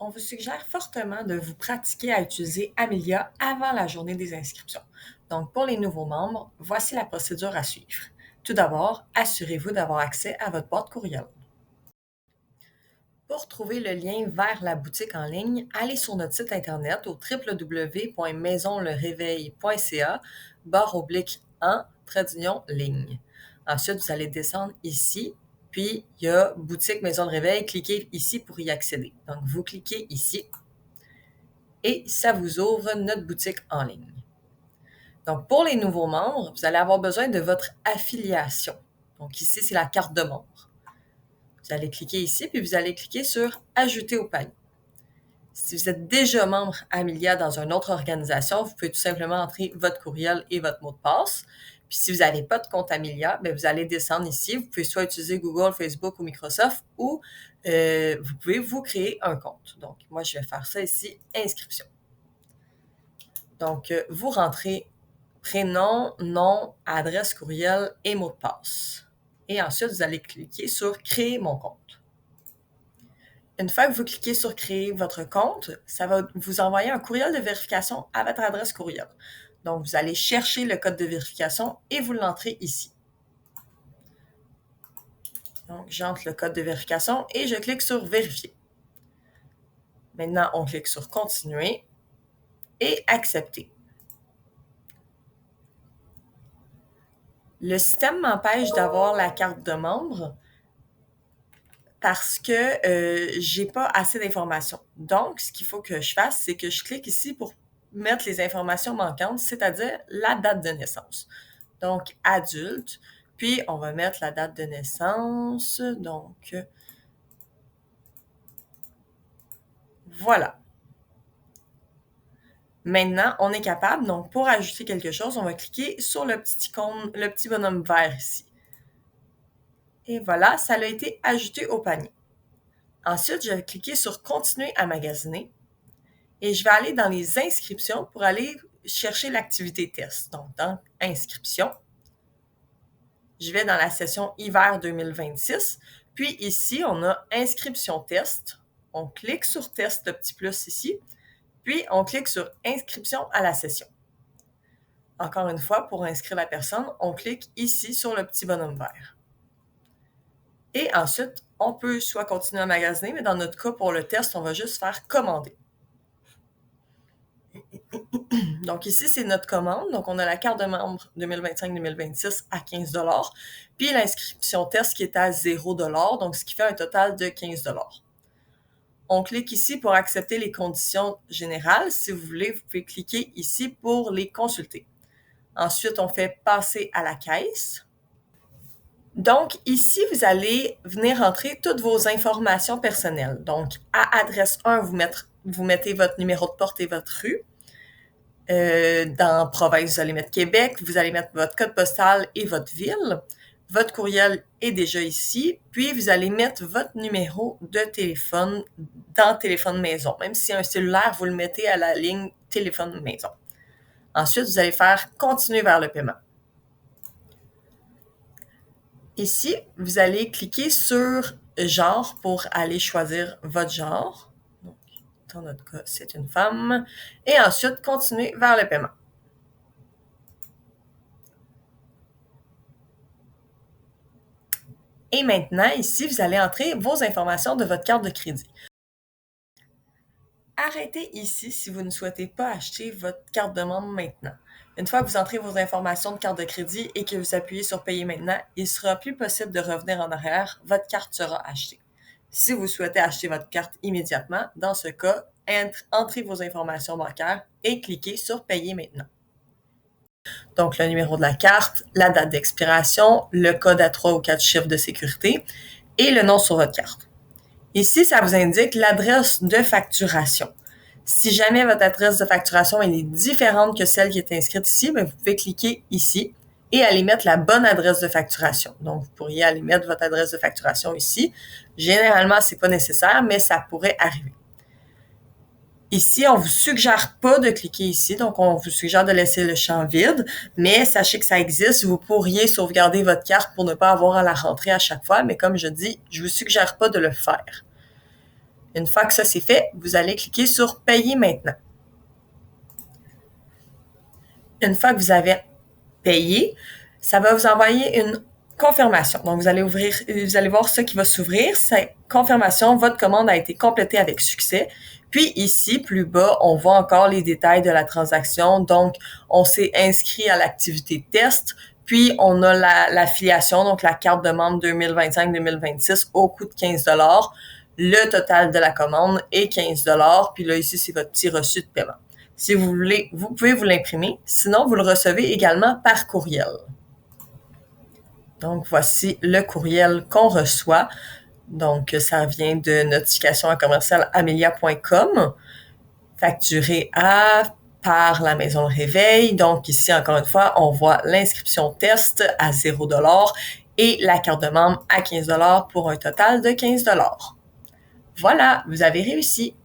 On vous suggère fortement de vous pratiquer à utiliser Amelia avant la journée des inscriptions. Donc, pour les nouveaux membres, voici la procédure à suivre. Tout d'abord, assurez-vous d'avoir accès à votre boîte courriel. Pour trouver le lien vers la boutique en ligne, allez sur notre site internet au www.maisonleréveil.ca/en-ligne. Ensuite, vous allez descendre ici, puis il y a boutique Maison de Réveil. Cliquez ici pour y accéder. Donc, vous cliquez ici et ça vous ouvre notre boutique en ligne. Donc, pour les nouveaux membres, vous allez avoir besoin de votre affiliation. Donc, ici, c'est la carte de membre. Vous allez cliquer ici, puis vous allez cliquer sur « Ajouter au panier ». Si vous êtes déjà membre Amelia dans une autre organisation, vous pouvez tout simplement entrer votre courriel et votre mot de passe. Puis si vous n'avez pas de compte Amelia, vous allez descendre ici. Vous pouvez soit utiliser Google, Facebook ou Microsoft ou vous pouvez vous créer un compte. Donc, moi, je vais faire ça ici, inscription. Donc, vous rentrez prénom, nom, adresse courriel et mot de passe. Et ensuite, vous allez cliquer sur « Créer mon compte ». Une fois que vous cliquez sur « Créer votre compte », ça va vous envoyer un courriel de vérification à votre adresse courriel. Donc, vous allez chercher le code de vérification et vous l'entrez ici. Donc, j'entre le code de vérification et je clique sur « Vérifier ». Maintenant, on clique sur « Continuer » et « Accepter ». Le système m'empêche d'avoir la carte de membre parce que j'ai pas assez d'informations. Donc, ce qu'il faut que je fasse, c'est que je clique ici pour mettre les informations manquantes, c'est-à-dire la date de naissance. Donc, adulte, puis on va mettre la date de naissance. Donc, voilà. Maintenant, on est capable, donc pour ajouter quelque chose, on va cliquer sur le petit icône, le petit bonhomme vert ici. Et voilà, ça a été ajouté au panier. Ensuite, je vais cliquer sur « Continuer à magasiner » et je vais aller dans les inscriptions pour aller chercher l'activité test. Donc, dans « Inscriptions », je vais dans la session hiver 2026. Puis ici, on a « Inscription test ». On clique sur « Test », le petit plus ici. Puis, on clique sur « Inscription à la session ». Encore une fois, pour inscrire la personne, on clique ici sur le petit bonhomme vert. Et ensuite, on peut soit continuer à magasiner, mais dans notre cas, pour le test, on va juste faire « Commander ». Donc ici, c'est notre commande. Donc, on a la carte de membre 2025-2026 à 15 $, puis l'inscription test qui est à 0 $, donc ce qui fait un total de 15 $. On clique ici pour accepter les conditions générales. Si vous voulez, vous pouvez cliquer ici pour les consulter. Ensuite, on fait passer à la caisse. Donc, ici, vous allez venir entrer toutes vos informations personnelles. Donc, à adresse 1, vous mettez votre numéro de porte et votre rue. Dans province, vous allez mettre Québec. Vous allez mettre votre code postal et votre ville. Votre courriel est déjà ici. Puis, vous allez mettre votre numéro de téléphone dans téléphone maison. Même si un cellulaire, vous le mettez à la ligne téléphone maison. Ensuite, vous allez faire « Continuer vers le paiement ». Ici, vous allez cliquer sur « Genre » pour aller choisir votre genre. Donc, dans notre cas, c'est une femme. Et ensuite, continuer vers le paiement. Et maintenant, ici, vous allez entrer vos informations de votre carte de crédit. Arrêtez ici si vous ne souhaitez pas acheter votre carte de membre maintenant. Une fois que vous entrez vos informations de carte de crédit et que vous appuyez sur « Payer maintenant », il ne sera plus possible de revenir en arrière. Votre carte sera achetée. Si vous souhaitez acheter votre carte immédiatement, dans ce cas, entrez vos informations bancaires et cliquez sur « Payer maintenant ». Donc, le numéro de la carte, la date d'expiration, le code à 3 ou 4 chiffres de sécurité et le nom sur votre carte. Ici, ça vous indique l'adresse de facturation. Si jamais votre adresse de facturation est différente que celle qui est inscrite ici, vous pouvez cliquer ici et aller mettre la bonne adresse de facturation. Donc, vous pourriez aller mettre votre adresse de facturation ici. Généralement, ce n'est pas nécessaire, mais ça pourrait arriver. Ici, on ne vous suggère pas de cliquer ici, donc on vous suggère de laisser le champ vide, mais sachez que ça existe. Vous pourriez sauvegarder votre carte pour ne pas avoir à la rentrer à chaque fois, mais comme je dis, je ne vous suggère pas de le faire. Une fois que ça c'est fait, vous allez cliquer sur « Payer maintenant ». Une fois que vous avez payé, ça va vous envoyer une confirmation. Donc, vous allez voir ce qui va s'ouvrir. C'est confirmation, votre commande a été complétée avec succès. Puis ici, plus bas, on voit encore les détails de la transaction. Donc, on s'est inscrit à l'activité test. Puis, on a l'affiliation, donc la carte de membre 2025-2026 au coût de 15 $. Le total de la commande est 15 $. Puis là, ici, c'est votre petit reçu de paiement. Si vous voulez, vous pouvez vous l'imprimer. Sinon, vous le recevez également par courriel. Donc, voici le courriel qu'on reçoit. Donc, ça vient de notification@commercialamelia.com, facturé par la Maison Le Réveil. Donc, ici, encore une fois, on voit l'inscription test à 0 $ et la carte de membre à 15 $ pour un total de 15 $. Voilà, vous avez réussi!